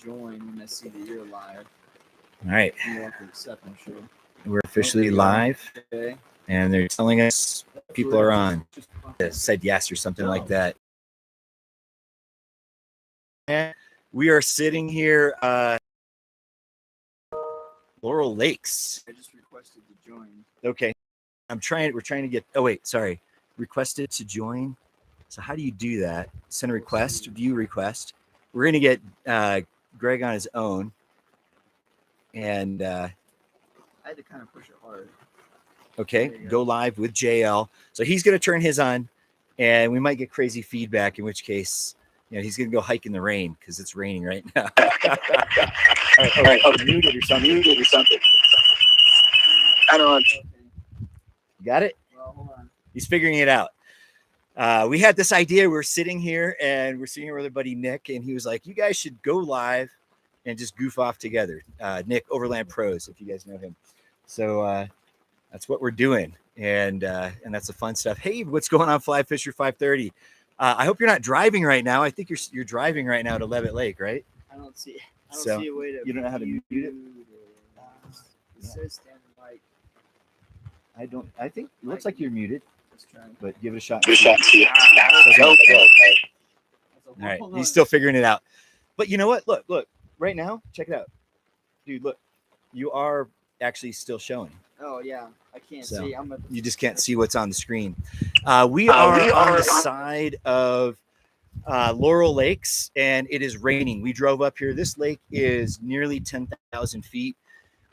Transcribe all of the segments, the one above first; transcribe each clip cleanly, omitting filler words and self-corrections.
join when I see that you're live. All right. You have to accept, I'm sure. We're officially live, Okay. and they're telling us people are on. Said yes or something like that. And we are sitting here, Laurel Lakes. I just requested to join. Okay. We're trying to get, oh wait, sorry. Requested to join. So how do you do that? Send a request, view request. We're going to get Greg on his own. And I had to kind of push it hard. okay, go live with JL. So he's going to turn his on, and we might get crazy feedback, in which case, he's going to go hike in the rain because it's raining right now. All right, muted or something. I don't know. You got it? Well, hold on. He's figuring it out. We had this idea. We're sitting here, and we're sitting here with our buddy Nick, and he was like, you guys should go live and just goof off together. Nick, Overland Pros, if you guys know him. So that's what we're doing, and that's the fun stuff. Hey, what's going on, Fly Fisher 530? I hope you're not driving right now. I think you're driving right now to Levitt Lake, right? I don't see a way to. You don't know how to mute it? It says standing mic. I think it looks like you're muted, Let's try. but give it a shot. All All right, he's still figuring it out. But you know what? Look, right now, check it out. Dude, look, you are actually still showing. Oh, yeah. I can't So, see. You just can't see what's on the screen. We are on the side of Laurel Lakes, and it is raining. We drove up here. This lake is nearly 10,000 feet.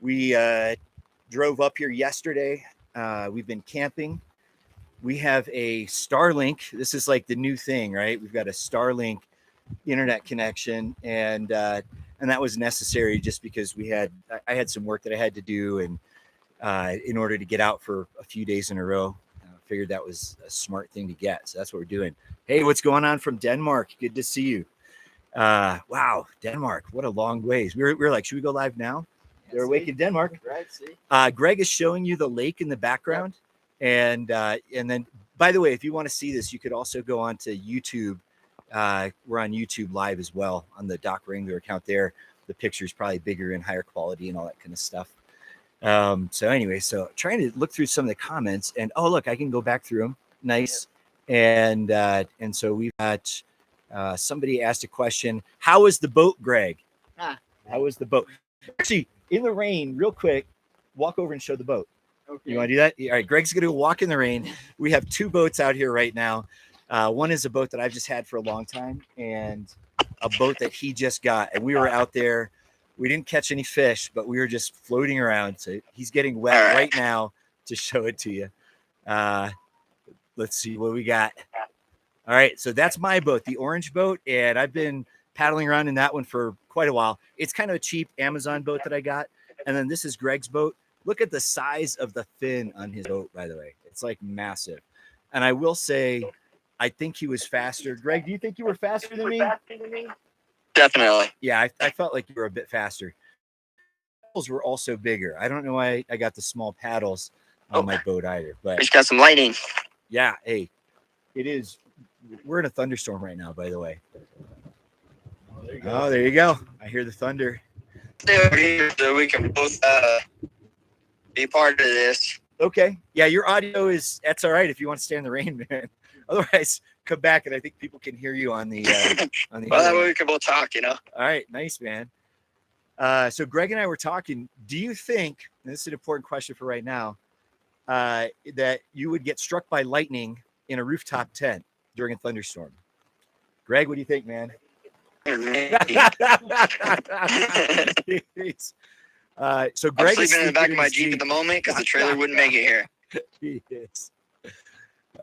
We drove up here yesterday. We've been camping. We have a Starlink. This is like the new thing, right? We've got a Starlink internet connection, and that was necessary just because I had some work that I had to do, and in order to get out for a few days in a row, figured that was a smart thing to get. So that's what we're doing. Hey, what's going on from Denmark? Good to see you. Wow, Denmark, what a long ways. We were like, should we go live now? They're awake in Denmark. Right, see? Greg is showing you the lake in the background. Yep. And then, by the way, if you want to see this, you could also go onto YouTube. We're on YouTube live as well on the Doc Wrangler account there. The picture is probably bigger and higher quality and all that kind of stuff. So anyway, trying to look through some of the comments, and oh, look, I can go back through them. Nice. And so we've got somebody asked a question. How was the boat, Greg? How was the boat? Actually, in the rain, real quick, walk over and show the boat. Okay. You want to do that? All right, Greg's going to walk in the rain. We have two boats out here right now. One is a boat that I've just had for a long time, and a boat that he just got. And we were out there. We didn't catch any fish, but we were just floating around. So he's getting wet right now to show it to you. Let's see what we got. All right, so that's my boat, the orange boat, and I've been paddling around in that one for quite a while. It's kind of a cheap Amazon boat that I got. And then this is Greg's boat. Look at the size of the fin on his boat, by the way. It's like massive. And I will say, I think he was faster. Greg, do you think you were faster than me? Definitely. Yeah, I felt like you were a bit faster. Paddles were also bigger. I don't know why I got the small paddles on my boat either. But it's got some lightning. Yeah, hey, it is. We're in a thunderstorm right now, by the way. Oh, there you go. I hear the thunder. Stay over here so we can both be part of this. Okay. Yeah, your audio that's all right if you want to stay in the rain, man. Otherwise, come back and I think people can hear you on the Well, that way we can both talk, All right, nice, man. So Greg and I were talking. Do you think, and this is an important question for right now, that you would get struck by lightning in a rooftop tent during a thunderstorm? Greg, what do you think, man? So Greg I'm sleeping in the back of my Jeep at the moment because the trailer wouldn't make it here. He is.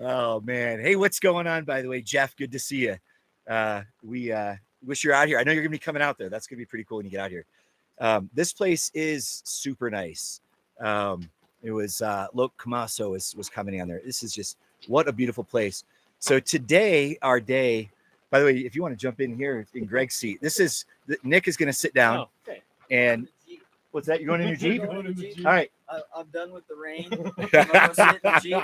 Oh man. Hey, what's going on, by the way, Jeff? Good to see you. We wish you're out here. I know you're gonna be coming out there. That's gonna be pretty cool when you get out here. This place is super nice. It was Lok Kamaso was coming on there. This is just what a beautiful place. So today, our day. By the way, if you want to jump in here in Greg's seat, Nick is going to sit down. Oh, okay. And what's that? You're going in your Jeep? All right. I'm done with the rain. I'm gonna sit in the Jeep.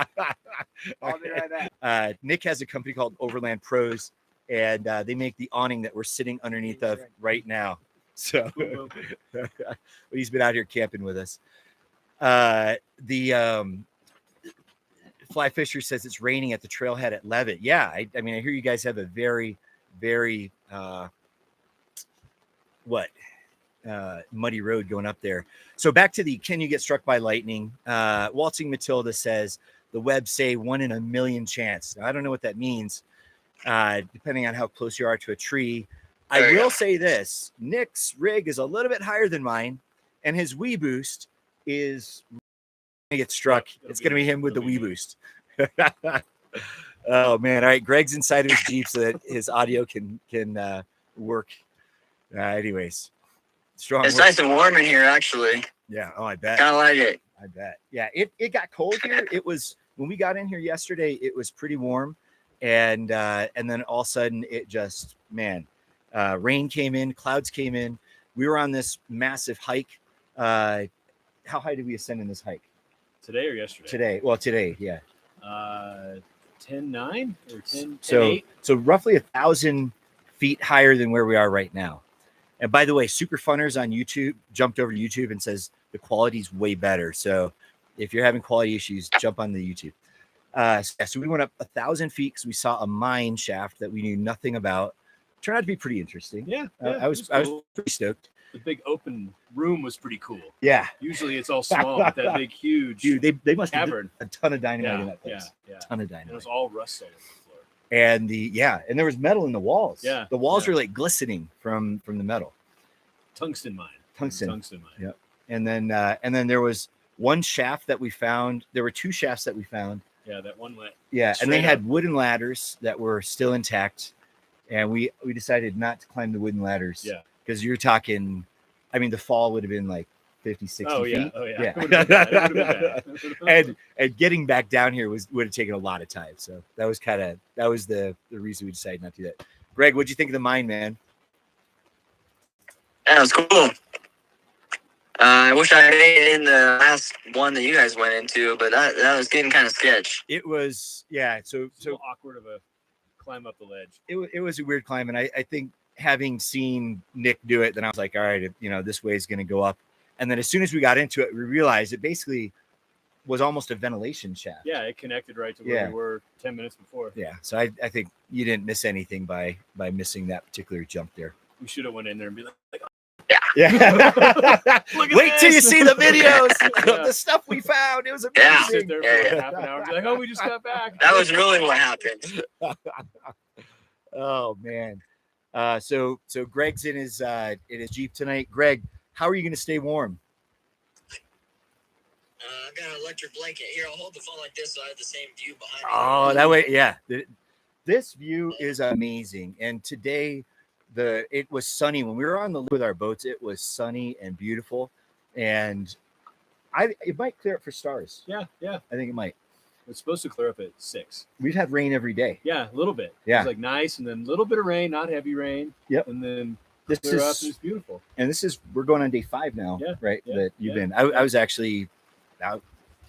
I'll be right back. Nick has a company called Overland Pros, and they make the awning that we're sitting underneath of right now. So he's been out here camping with us. The Fly Fisher says it's raining at the trailhead at Levitt. Yeah, I mean, I hear you guys have a very, very muddy road going up there. So back to the can you get struck by lightning? Waltzing Matilda says the webs say 1 in a million chance. Now, I don't know what that means, depending on how close you are to a tree. I will say this: Nick's rig is a little bit higher than mine, and his Wii Boost is going to get struck. It's going to be him with the Wii Boost. Oh man! All right, Greg's inside of his Jeep so that his audio can work. Anyways, strong. It's nice and warm in here, actually. Yeah. Oh, I bet. Kind of like it. I bet. Yeah. It got cold here. It was when we got in here yesterday. It was pretty warm, and then all of a sudden it just rain came in, clouds came in. We were on this massive hike. How high did we ascend in this hike? Today or yesterday? Today. Well, today. Yeah. 10.9 or 10. So roughly 1,000 feet higher than where we are right now. And by the way, Super Funners on YouTube jumped over to YouTube and says the quality's way better. So if you're having quality issues, jump on the YouTube. So we went up 1,000 feet because we saw a mine shaft that we knew nothing about. Turned out to be pretty interesting. Yeah. I was pretty stoked. The big open room was pretty cool. Yeah. Usually it's all small, but that big, huge Dude, they must have cavern. a ton of dynamite in that place. Yeah. A ton of dynamite. And it was all rust soil on the floor. And there was metal in the walls. Yeah. The walls were like glistening from the metal. Tungsten mine. Tungsten mine. Yep. And then there was one shaft that we found. There were 2 shafts that we found. Yeah, that one went. Yeah, and they had wooden ladders that were still intact. And we decided not to climb the wooden ladders. Yeah. Because you're talking, I mean, the fall would have been like 50, 60 feet. Oh, yeah. Yeah. It would've been bad. and getting back down here would have taken a lot of time. So that was the reason we decided not to do that. Greg, what'd you think of the mine, man? That was cool. I wish I made it in the last one that you guys went into, but that was getting kind of sketch. It was, yeah. So awkward of a climb up the ledge. It was a weird climb, and I think having seen Nick do it, then I was like, all right, this way is going to go up. And then as soon as we got into it, we realized it basically was almost a ventilation shaft. Yeah, it connected right to where we were 10 minutes before. Yeah, so I think you didn't miss anything by missing that particular jump there. We should have went in there and be like yeah. Wait till you this. see the videos of the stuff we found. It was amazing. Yeah. sit there for half an hour and be like, oh, we just got back. That was really what happened. Oh man. So Greg's in his Jeep tonight. Greg, how are you going to stay warm? I've got an electric blanket here. I'll hold the phone like this so I have the same view behind me. Oh, that way, yeah. This view is amazing. And today, it was sunny when we were on the lake with our boats. It was sunny and beautiful, and it might clear up for stars. Yeah. I think it might. It's supposed to clear up at 6. We've had rain every day. Yeah, a little bit. Yeah, it's like nice, and then a little bit of rain, not heavy rain. Yep. And then this clear is up, and it's beautiful. And we're going on day 5 now. Yeah, right. yeah, that you've been. I was actually out.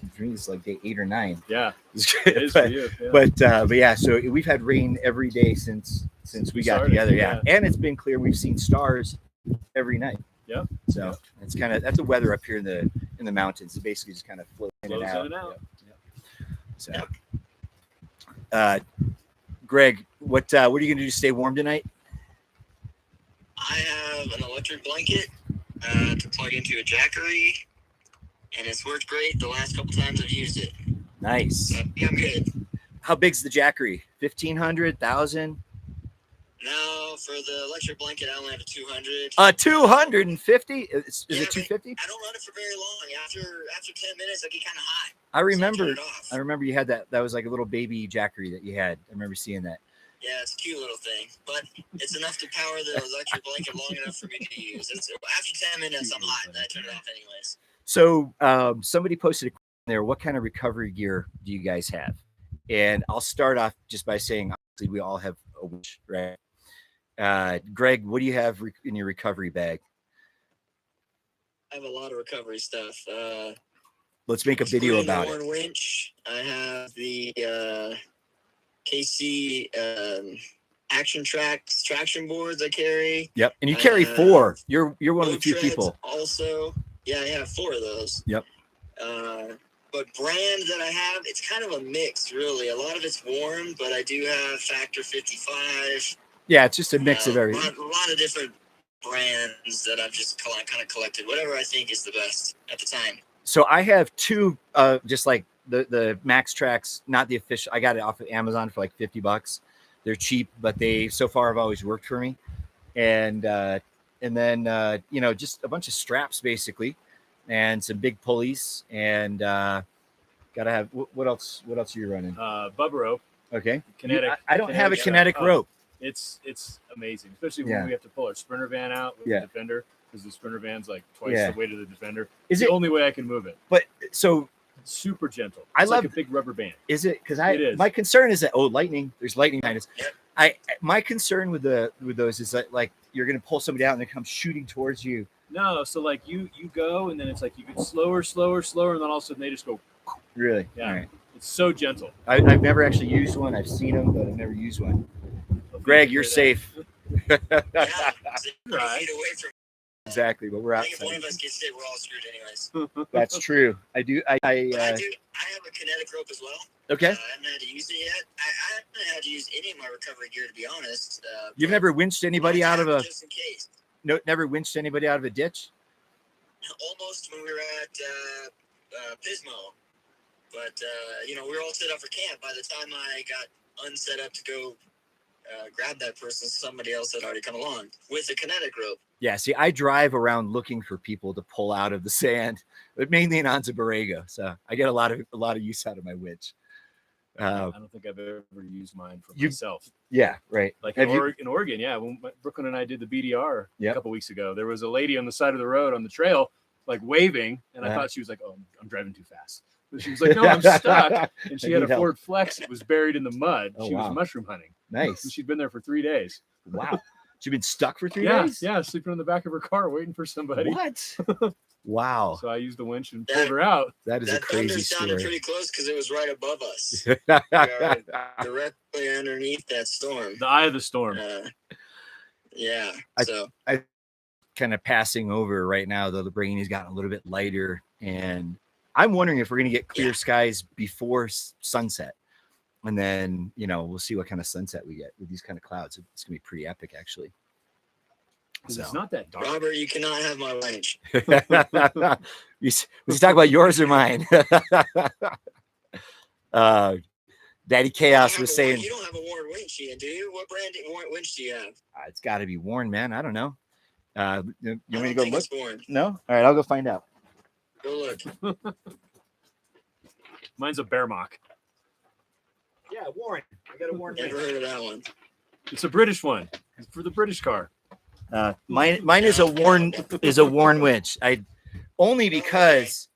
I think it's like day 8 or 9. Yeah, it is for you. Yeah. But yeah, so we've had rain every day since we got together. Yeah, and it's been clear. We've seen stars every night. Yep. So it's that's the weather up here in the mountains. It basically just kind of flows in and out. Yep. So, Greg, what are you gonna do to stay warm tonight? I have an electric blanket to plug into a jackery, and it's worked great the last couple times I've used it. Nice. So, yeah, I'm good. How big's the jackery? 1,500, 1,000? No, for the electric blanket, I only have a 200. 250? Is it 250? I don't run it for very long. After 10 minutes, I get kind of hot. I remember. So I turn it off. I remember you had that. That was like a little baby jackery that you had. I remember seeing that. Yeah, it's a cute little thing, but it's enough to power the electric blanket long enough for me to use. After 10 minutes, I'm hot, and I turn it off anyways. So somebody posted a question there. What kind of recovery gear do you guys have? And I'll start off just by saying, obviously, we all have a winch, right? Greg, what do you have in your recovery bag? I have a lot of recovery stuff. Let's make a video about it. Winch. I have the KC action tracks, traction boards I carry. Yep. And you carry 4. You're one of the Boat few treads people. Also, yeah, I have 4 of those. Yep. But brand that I have, it's kind of a mix, really. A lot of it's worn, but I do have Factor 55. Yeah, it's just a mix of everything. A lot of different brands that I've just kind of collected, whatever I think is the best at the time. So I have 2, just like the Max Tracks, not the official. I got it off of Amazon for like $50. They're cheap, but they so far have always worked for me. And then you know, just a bunch of straps basically, and some big pulleys, and gotta have what else? What else are you running? Bubba rope. Okay, Kinetic. I don't have a kinetic Oh, rope. It's amazing, especially when we have to pull our Sprinter van out with the Defender, because the Sprinter van's like twice the weight of the Defender. It's the only way I can move it. But so it's super gentle. I love like a big rubber band. Is it? Because is. My concern is that lightning. There's lightning behind us. Yep. My concern with those is that like you're gonna pull somebody out and they come shooting towards you. No, so like you go and then it's like you get slower, and then all of a sudden they just go. Really? Yeah. All right. It's so gentle. I've never actually used one. I've seen them, but I've never used one. Greg, you're safe. Yeah, 3 feet away from. Exactly, but we're I think if outside. one of us gets hit, we're all screwed anyways. That's true. I do. But I have a kinetic rope as well. Okay. I haven't had to use it yet. I haven't had to use any of my recovery gear, to be honest. You've never winched anybody out of a just in case. no, never winched anybody out of a ditch? Almost when we were at Pismo, but you know, we were all set up for camp. By the time I got unset up to go grab that person, somebody else had already come along with a kinetic rope. Yeah, see, I drive around looking for people to pull out of the sand, but mainly in Anza Borrego. So I get a lot of use out of my winch. I don't think I've ever used mine for myself. Yeah, right. Like in Oregon, yeah. When Brooklyn and I did the BDR a couple weeks ago, there was a lady on the side of the road on the trail, like waving, and I thought she was like, "Oh, I'm driving too fast." But she was like, "No, I'm stuck." And she had a Ford Flex that was buried in the mud. She was mushroom hunting. Nice. And she'd been there for 3 days. Wow. She'd been stuck for 3 days? Yeah, sleeping in the back of her car waiting for somebody. What? Wow. So I used the winch and pulled her out. That is a crazy story. Sounded pretty close because it was right above us. Directly underneath that storm. The eye of the storm. Yeah. I kind of passing over right now, though the brainy's gotten a little bit lighter. And I'm wondering if we're going to get clear skies before sunset. And then, you know, we'll see what kind of sunset we get with these kind of clouds. It's going to be pretty epic, actually. So. It's not that dark. Robert, you cannot have my winch. Was you talking about yours or mine? Daddy Chaos was saying... You don't have a worn winch yet, do you? What brand winch do you have? It's got to be worn, man. I don't know. You want me to go look? Worn. No? All right, I'll go find out. Go look. Mine's a Bearmock. Yeah, Warren. I got a Warren. Never heard of that one. It's a British one. It's for the British car. Mine is a worn winch. Only because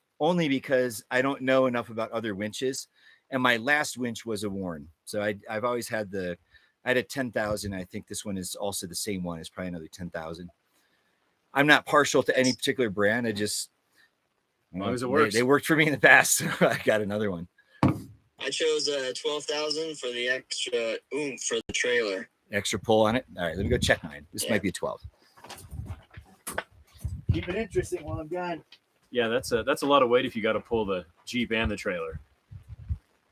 I don't know enough about other winches, and my last winch was a Warren. So I've always had I had a 10,000. I think this one is also the same one. It's probably another 10,000. I'm not partial to any particular brand. I just as long as it works. They worked for me in the past. So I got another one. I chose 12,000 for the extra oomph for the trailer. Extra pull on it. All right, let me go check mine. This might be a 12. Keep it interesting while I'm gone. Yeah, that's a lot of weight if you got to pull the Jeep and the trailer.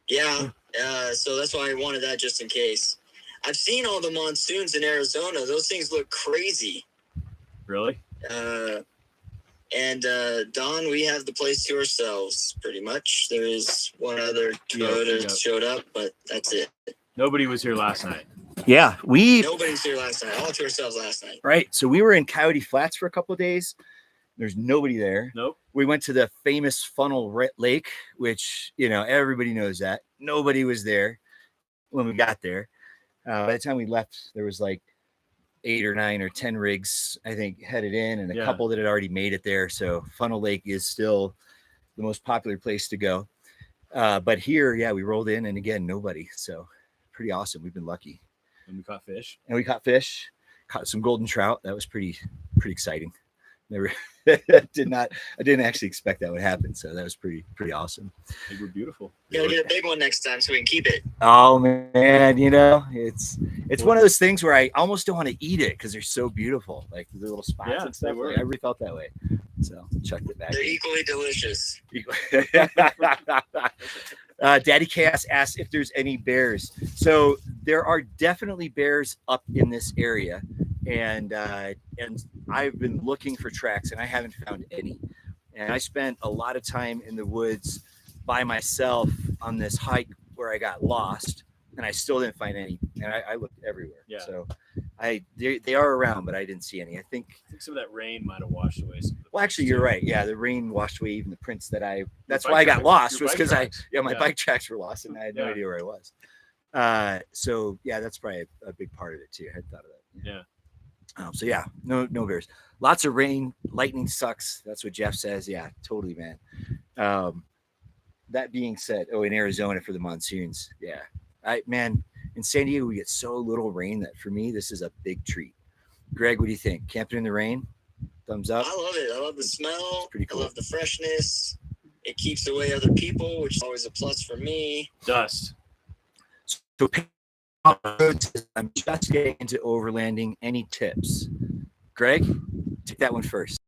Yeah, so that's why I wanted that just in case. I've seen all the monsoons in Arizona. Those things look crazy. Really? And Don, we have the place to ourselves, pretty much. There is one other Toyota showed up, but that's it. Nobody was here last night. Yeah, nobody's here last night. All to ourselves last night. Right. So we were in Coyote Flats for a couple of days. There's nobody there. Nope. We went to the famous Funnel Lake, which, you know, everybody knows that. Nobody was there when we got there. By the time we left, there was like 8 or 9 or 10 rigs, I think, headed in, and a couple that had already made it there. So Funnel Lake is still the most popular place to go. But here, we rolled in, and again, nobody. So pretty awesome. We've been lucky. And we caught fish. Caught some golden trout. That was pretty exciting. Never I didn't actually expect that would happen. So that was pretty awesome. They were beautiful. Gotta get a big one next time so we can keep it. Oh man, it's one of those things where I almost don't want to eat it because they're so beautiful, like the little spots and stuff. Like, I really felt that way, so chucked it back. They're equally delicious. Daddy Chaos asks if there's any bears. So there are definitely bears up in this area, and I've been looking for tracks and I haven't found any. And I spent a lot of time in the woods by myself on this hike where I got lost, and I still didn't find any. And I looked everywhere. Yeah. So they are around, but I didn't see any. I think some of that rain might have washed away some of the well, actually, you're right. Yeah, the rain washed away even the prints that that's why I tracks. got lost, Your was bike because tracks. my bike tracks were lost and I had no idea where I was. So yeah, that's probably a big part of it too. I hadn't thought of that. Yeah. So yeah, no bears. Lots of rain. Lightning sucks. That's what Jeff says. Yeah, totally, man. That being said, in Arizona for the monsoons. Yeah, man, in San Diego we get so little rain that for me this is a big treat. Greg, what do you think? Camping in the rain? Thumbs up. I love it. I love the smell. It's pretty cool. I love the freshness. It keeps away other people, which is always a plus for me. Dust. So I'm just getting into overlanding. Any tips? Greg, take that one first.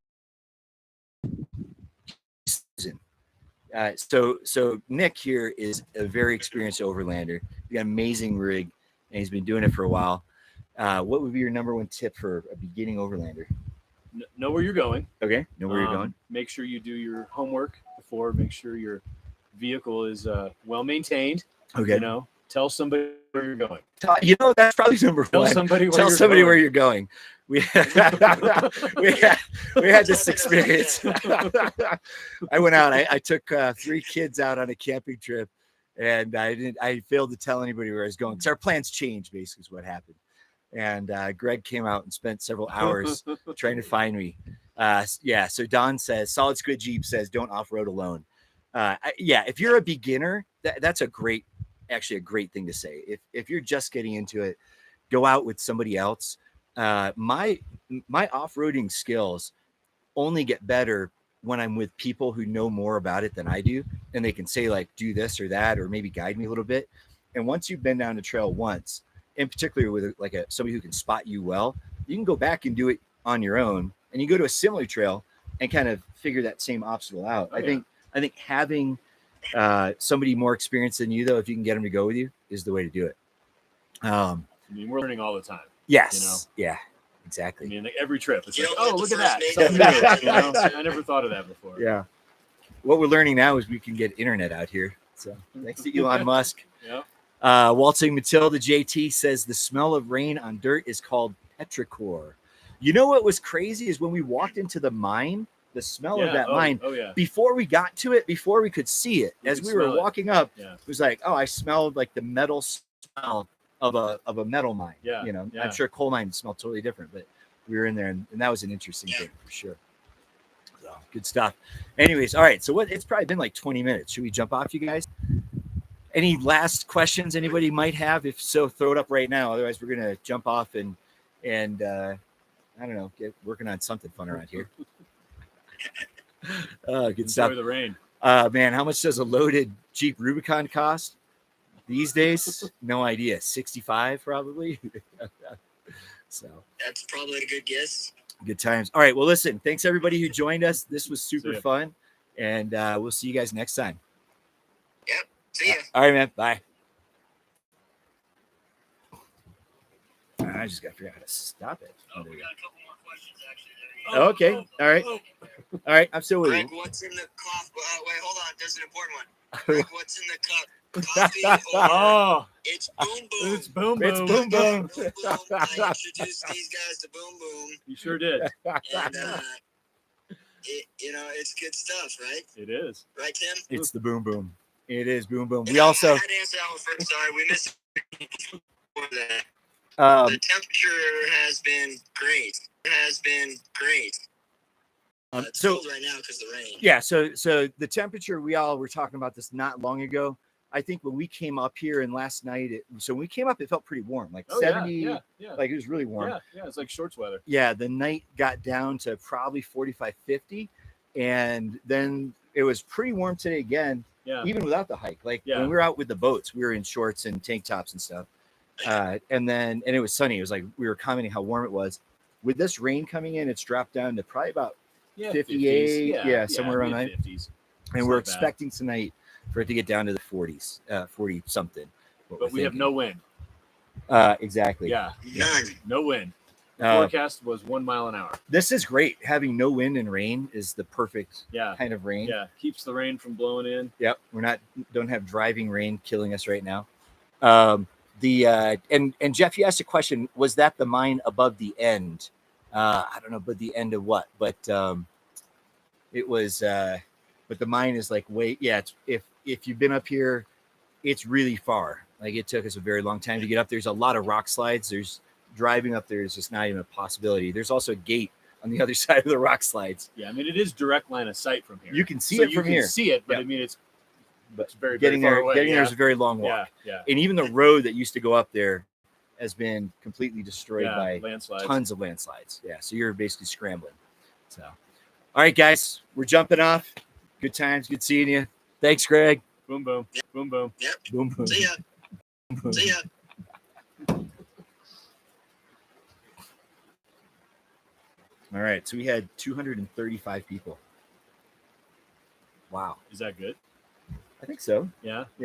So Nick here is a very experienced overlander. He's got an amazing rig, and he's been doing it for a while. What would be your number one tip for a beginning overlander? Know where you're going. Okay, know where you're going. Make sure you do your homework before. Make sure your vehicle is well maintained. Okay. Tell somebody where you're going. That's probably number one. Tell somebody where you're going. We had this experience. I went out. I took 3 kids out on a camping trip, and I failed to tell anybody where I was going because our plans changed. Basically, is what happened. And Greg came out and spent several hours trying to find me. So Don says, Solid Squid Jeep says, don't off-road alone. If you're a beginner, that's a great thing to say. If you're just getting into it, go out with somebody else. My off-roading skills only get better when I'm with people who know more about it than I do, and they can say like, do this or that, or maybe guide me a little bit. And once you've been down the trail once, in particular with somebody who can spot you well, you can go back and do it on your own, and you go to a similar trail and kind of figure that same obstacle out. I think having somebody more experienced than you, though, if you can get them to go with you, is the way to do it. We're learning all the time. Yes. Yeah, exactly. Like every trip, it's look at that. I never thought of that before. Yeah. What we're learning now is we can get internet out here. So thanks to Elon Musk. Yeah. Waltzing Matilda JT says the smell of rain on dirt is called petrichor. You know what was crazy is when we walked into the mine, the smell of that mine, before we got to it, before we could see it, as we were walking up, it was like, I smelled like the metal smell of a metal mine. I'm sure coal mines smell totally different, but we were in there, and that was an interesting thing for sure. So good stuff. Anyways, all right. So it's probably been like 20 minutes. Should we jump off, you guys? Any last questions anybody might have? If so, throw it up right now. Otherwise, we're gonna jump off and I don't know, get working on something fun around here. Good stuff. Enjoy the rain. Man, how much does a loaded Jeep Rubicon cost these days? No idea. 65 probably. So that's probably a good guess. Good times. All right. Well, listen, thanks everybody who joined us. This was super fun, and we'll see you guys next time. Yep. See ya. All right, man. Bye. I just got to figure out how to stop it. We got a couple more questions actually. Okay. All right. All right. I'm still with Greg, you. what's in the coffee? Wait, hold on. There's an important one. Greg, what's in the cup? Coffee it's Boom Boom. It's Boom Boom. It's Boom Boom. Boom Boom. I introduced these guys to Boom Boom. You sure did. And it's good stuff, right? It is. Right, Tim? It's the Boom Boom. It is Boom Boom. And We also. I had to answer that one first. Sorry, we missed it before that. The temperature has been great. It's cold right now because of the rain. Yeah, so the temperature, we all were talking about this not long ago. I think when we came up here and last night, so when we came up, it felt pretty warm, like Oh, 70, yeah. like it was really warm. Yeah, it's like shorts weather. Yeah, the night got down to probably 45, 50, and then it was pretty warm today again, even without the hike. Like when we were out with the boats, we were in shorts and tank tops and stuff. And it was sunny. It was like we were commenting how warm it was. With this rain coming in, it's dropped down to probably about 58, 50s. somewhere around that. 50s. And we're expecting tonight for it to get down to the 40s, 40 something. But we have no wind. Exactly. Yeah. No wind. The forecast was 1 mile an hour. This is great. Having no wind and rain is the perfect kind of rain. Yeah. Keeps the rain from blowing in. Yep. Don't have driving rain killing us right now. And Jeff, you asked a question, was that the mine above the end? I don't know, but the end of what? But it was but the mine is like it's if you've been up here, it's really far. Like it took us a very long time to get up. There's a lot of rock slides. There's driving up there is just not even a possibility. There's also a gate on the other side of the rock slides. Yeah, I mean it is direct line of sight from here. You can see it from here. See it, but I mean it's very getting very far there. away. Getting there is a very long walk. Yeah. And even the road that used to go up there has been completely destroyed by landslides. Tons of landslides. Yeah, so you're basically scrambling. So, all right, guys, we're jumping off. Good times. Good seeing you. Thanks, Greg. Boom, boom. Yep. Boom, boom. Yep. Boom, boom. See ya. Boom. See ya. All right, so we had 235 people. Wow. Is that good? I think so. Yeah.